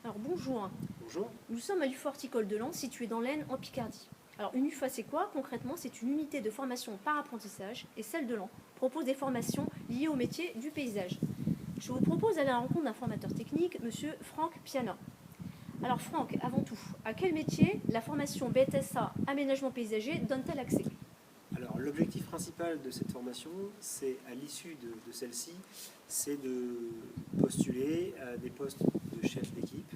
Alors bonjour, Bonjour. nous sommes à l'UFA Horticole de Lens, situé dans l'Aisne, en Picardie. Alors une UFA c'est quoi? Concrètement, c'est une unité de formation par apprentissage et celle de Lens propose des formations liées au métier du paysage. Je vous propose d'aller à la rencontre d'un formateur technique, monsieur Franck Piana. Alors Franck, avant tout, à quel métier la formation BTSA Aménagement Paysager donne-t-elle accès? Alors l'objectif principal de cette formation, c'est à l'issue de celle-ci, c'est de postuler à des postes de chef d'équipe,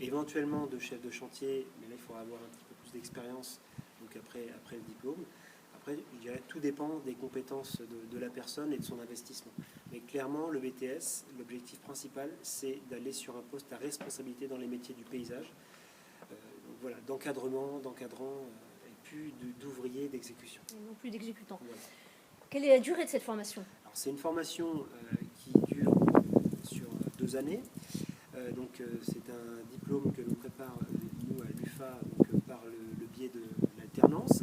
éventuellement de chef de chantier, mais là il faudra avoir un petit peu plus d'expérience donc après le diplôme. Après, je dirais tout dépend des compétences de la personne et de son investissement. Mais clairement, le BTS, l'objectif principal, c'est d'aller sur un poste à responsabilité dans les métiers du paysage. Donc voilà, d'encadrant et puis d'ouvrier, d'exécution. Et non plus d'exécutant. Voilà. Quelle est la durée de cette formation? Alors, c'est une formation qui dure sur 2 années. C'est un diplôme que l'on prépare, nous, à l'UFA, par le biais de l'alternance.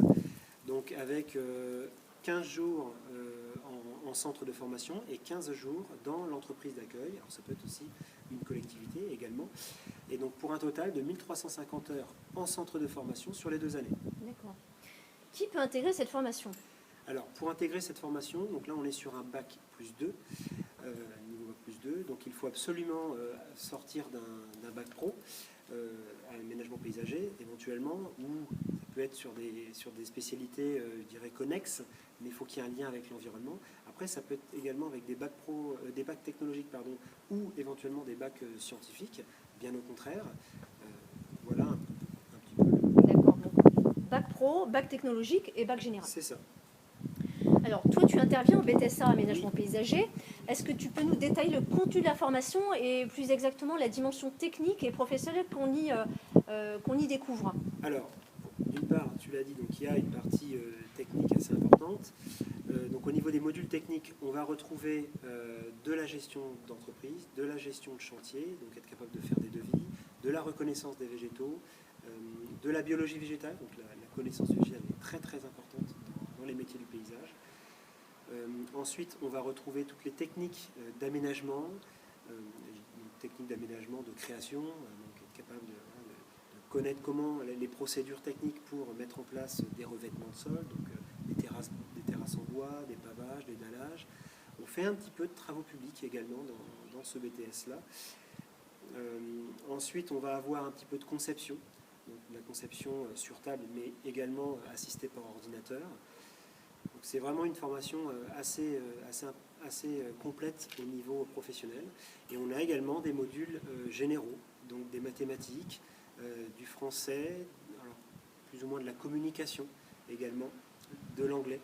Donc avec 15 jours en centre de formation et 15 jours dans l'entreprise d'accueil. Alors ça peut être aussi une collectivité également. Et donc pour un total de 1350 heures en centre de formation sur les 2 années. D'accord. Qui peut intégrer cette formation? Alors pour intégrer cette formation, donc là on est sur un bac plus 2, niveau bac plus 2, donc il faut absolument sortir d'un bac pro à aménagement paysager éventuellement, ou ça peut être sur des spécialités, je dirais, connexes, mais il faut qu'il y ait un lien avec l'environnement. Après ça peut être également avec des bacs pro, des bacs technologiques pardon, ou éventuellement des bacs scientifiques, bien au contraire. Voilà un petit peu. D'accord. Donc, bac pro, bac technologique et bac général. C'est ça. Alors, toi, tu interviens au BTSA Aménagement Oui. Paysager. Est-ce que tu peux nous détailler le contenu de la formation et plus exactement la dimension technique et professionnelle qu'on y découvre? Alors, d'une part, tu l'as dit, donc il y a une partie technique assez importante. Donc au niveau des modules techniques, on va retrouver de la gestion d'entreprise, de la gestion de chantier, donc être capable de faire des devis, de la reconnaissance des végétaux, de la biologie végétale, donc la connaissance végétale est très très importante dans les métiers du paysage. Ensuite, on va retrouver toutes les techniques d'aménagement, techniques d'aménagement, de création, donc être capable de connaître comment les procédures techniques pour mettre en place des revêtements de sol, donc des terrasses en bois, des pavages, des dallages. On fait un petit peu de travaux publics également dans ce BTS-là. Ensuite, on va avoir un petit peu de conception, donc la conception sur table, mais également assistée par ordinateur. C'est vraiment une formation assez complète au niveau professionnel. Et on a également des modules généraux, donc des mathématiques, du français, alors plus ou moins de la communication également, de l'anglais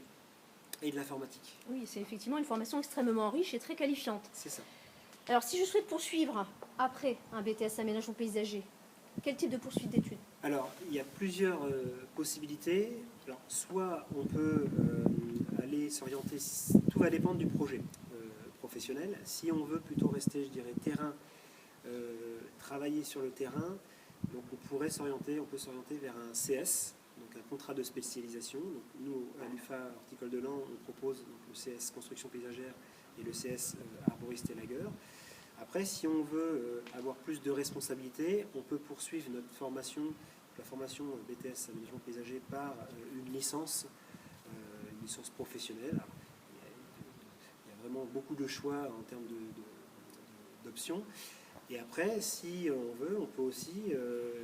et de l'informatique. Oui, c'est effectivement une formation extrêmement riche et très qualifiante. C'est ça. Alors, si je souhaite poursuivre après un BTS Aménagement Paysager, quel type de poursuite d'études? Alors, il y a plusieurs possibilités. Alors, soit on peut aller s'orienter, tout va dépendre du projet professionnel. Si on veut plutôt rester, je dirais, terrain, travailler sur le terrain, donc on peut s'orienter vers un CS, donc un contrat de spécialisation. Donc nous, à l'UFA Horticole de Lens, on propose donc le CS Construction Paysagère et le CS Arboriste et Lagueur. Après, si on veut avoir plus de responsabilités, on peut poursuivre notre formation, la formation BTS Aménagement Paysager, par une licence professionnelle. Alors, il y a vraiment beaucoup de choix en termes d'options. Et après, si on veut, on peut aussi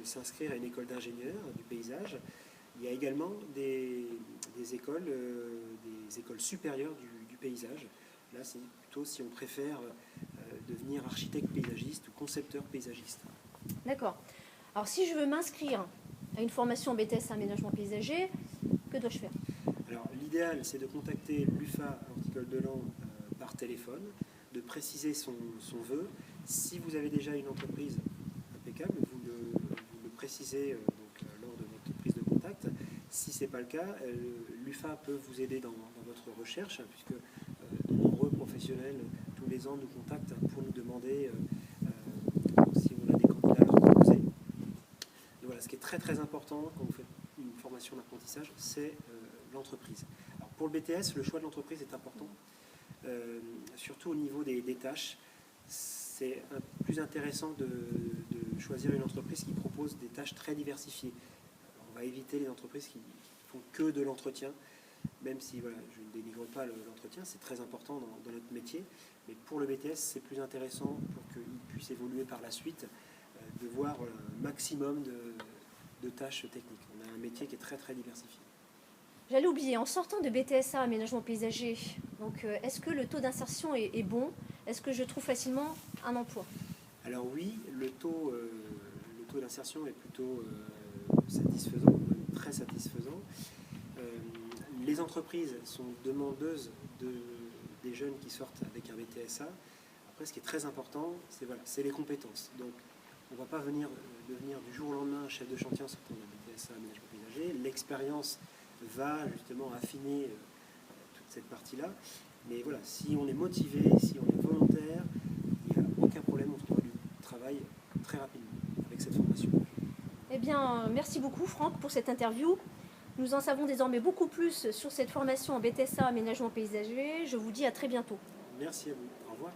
s'inscrire à une école d'ingénieur du paysage. Il y a également des écoles supérieures du paysage. Là, c'est plutôt si on préfère devenir architecte paysagiste ou concepteur paysagiste. D'accord. Alors, si je veux m'inscrire à une formation BTS Aménagement Paysager, que dois-je faire? Alors, l'idéal, c'est de contacter l'UFA Horticole de Lens par téléphone, de préciser son vœu. Si vous avez déjà une entreprise impeccable, vous le précisez lors de votre prise de contact. Si ce n'est pas le cas, l'UFA peut vous aider dans votre recherche, puisque de nombreux professionnels tous les ans nous contactent pour nous demander si on a des candidats à leur proposer. Et voilà, ce qui est très très important quand vous faites une formation d'apprentissage, c'est l'entreprise. Alors pour le BTS, le choix de l'entreprise est important, surtout au niveau des tâches. C'est plus intéressant de choisir une entreprise qui propose des tâches très diversifiées. On va éviter les entreprises qui font que de l'entretien, même si voilà, je ne dénigre pas l'entretien, c'est très important dans notre métier. Mais pour le BTS, c'est plus intéressant pour qu'il puisse évoluer par la suite, de voir voilà, un maximum de tâches techniques. On a un métier qui est très très diversifié. J'allais oublier, en sortant de BTSA aménagement paysager, donc est-ce que le taux d'insertion est bon? Est-ce que je trouve facilement un emploi? Alors oui, le taux d'insertion est plutôt satisfaisant, même très satisfaisant. Les entreprises sont demandeuses des jeunes qui sortent avec un BTSA. Après, ce qui est très important, c'est les compétences. Donc, on ne va pas devenir du jour au lendemain chef de chantier en sortant d'un BTSA aménagement paysager. L'expérience va justement affiner toute cette partie-là. Mais voilà, si on est motivé, si on est volontaire, il n'y a aucun problème, on trouvera du travail très rapidement avec cette formation. Eh bien, merci beaucoup Franck pour cette interview. Nous en savons désormais beaucoup plus sur cette formation en BTSA aménagement paysager. Je vous dis à très bientôt. Merci à vous. Au revoir.